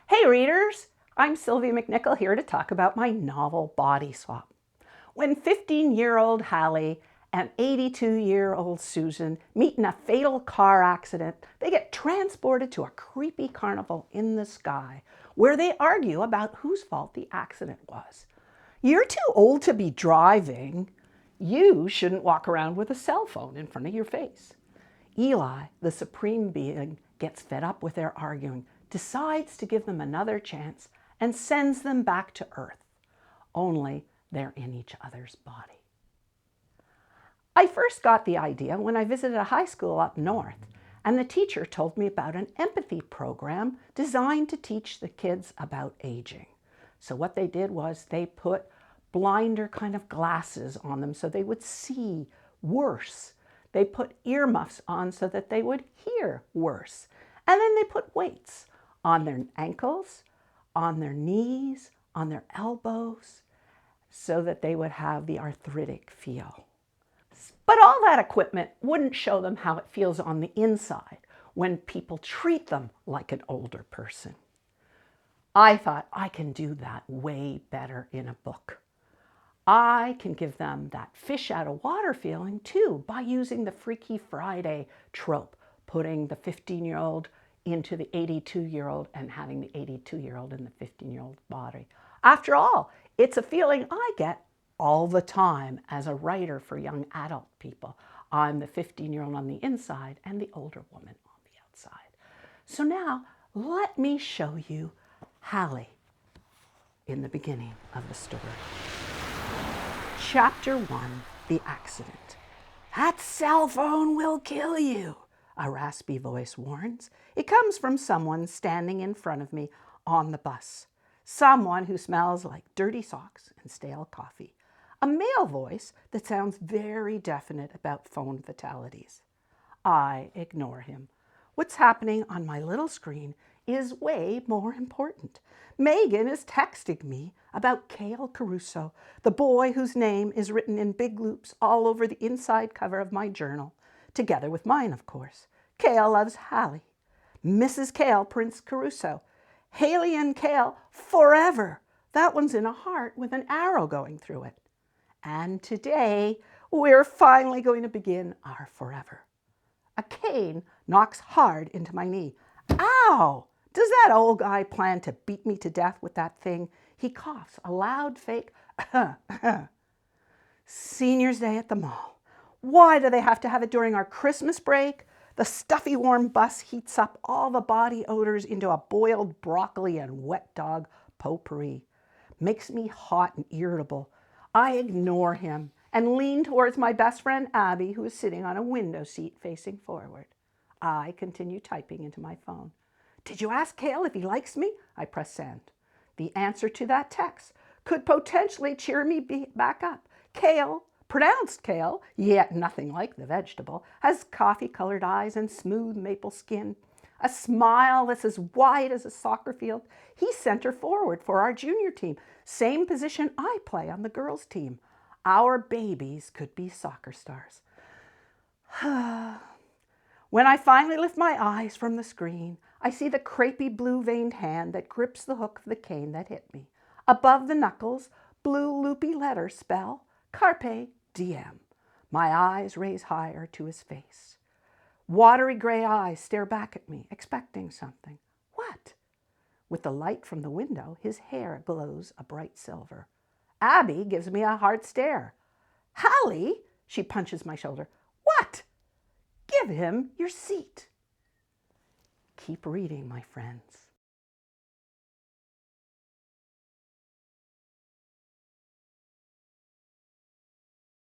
Hey readers, I'm Sylvia McNichol here to talk about my novel Body Swap. When 15-year-old Hallie and 82-year-old Susan meet in a fatal car accident, they get transported to a creepy carnival in the sky where they argue about whose fault the accident was. You're too old to be driving. You shouldn't walk around with a cell phone in front of your face. Eli, the supreme being, gets fed up with their arguing, decides to give them another chance, and sends them back to Earth. Only they're in each other's body. I first got the idea when I visited a high school up north, and the teacher told me about an empathy program designed to teach the kids about aging. So what they did was they put blinder kind of glasses on them so they would see worse. They put earmuffs on so that they would hear worse. And then they put weights on their ankles, on their knees, on their elbows, so that they would have the arthritic feel. But all that equipment wouldn't show them how it feels on the inside when people treat them like an older person. I thought I can do that way better in a book. I can give them that fish out of water feeling too by using the Freaky Friday trope, putting the 15-year-old into the 82-year-old and having the 82-year-old in the 15-year-old body. After all, it's a feeling I get all the time as a writer for young adult people. I'm the 15-year-old on the inside and the older woman on the outside. So now let me show you Hallie in the beginning of the story. Chapter 1, The Accident. That cell phone will kill you, a raspy voice warns. It comes from someone standing in front of me on the bus. Someone who smells like dirty socks and stale coffee. A male voice that sounds very definite about phone fatalities. I ignore him. What's happening on my little screen is way more important. Megan is texting me about Cale Caruso, the boy whose name is written in big loops all over the inside cover of my journal, together with mine, of course. Cale loves Hallie. Mrs. Cale, Prince Caruso. Haley and Cale forever. That one's in a heart with an arrow going through it. And today, we're finally going to begin our forever. A cane knocks hard into my knee. Ow! Does that old guy plan to beat me to death with that thing? He coughs a loud fake Senior's Day at the mall. Why do they have to have it during our Christmas break? The stuffy warm bus heats up all the body odors into a boiled broccoli and wet dog potpourri. Makes me hot and irritable. I ignore him and lean towards my best friend Abby, who is sitting on a window seat facing forward. I continue typing into my phone. Did you ask Cale if he likes me? I press send. The answer to that text could potentially cheer me back up. Cale, pronounced Cale, yet nothing like the vegetable, has coffee-colored eyes and smooth maple skin. A smile that's as wide as a soccer field. He's center forward for our junior team, same position I play on the girls' team. Our babies could be soccer stars. When I finally lift my eyes from the screen, I see the crepey blue-veined hand that grips the hook of the cane that hit me. Above the knuckles, blue loopy letters spell Carpe Diem. My eyes raise higher to his face. Watery gray eyes stare back at me, expecting something. What? With the light from the window, his hair glows a bright silver. Abby gives me a hard stare. Hallie, she punches my shoulder. What? Give him your seat. Keep reading, my friends.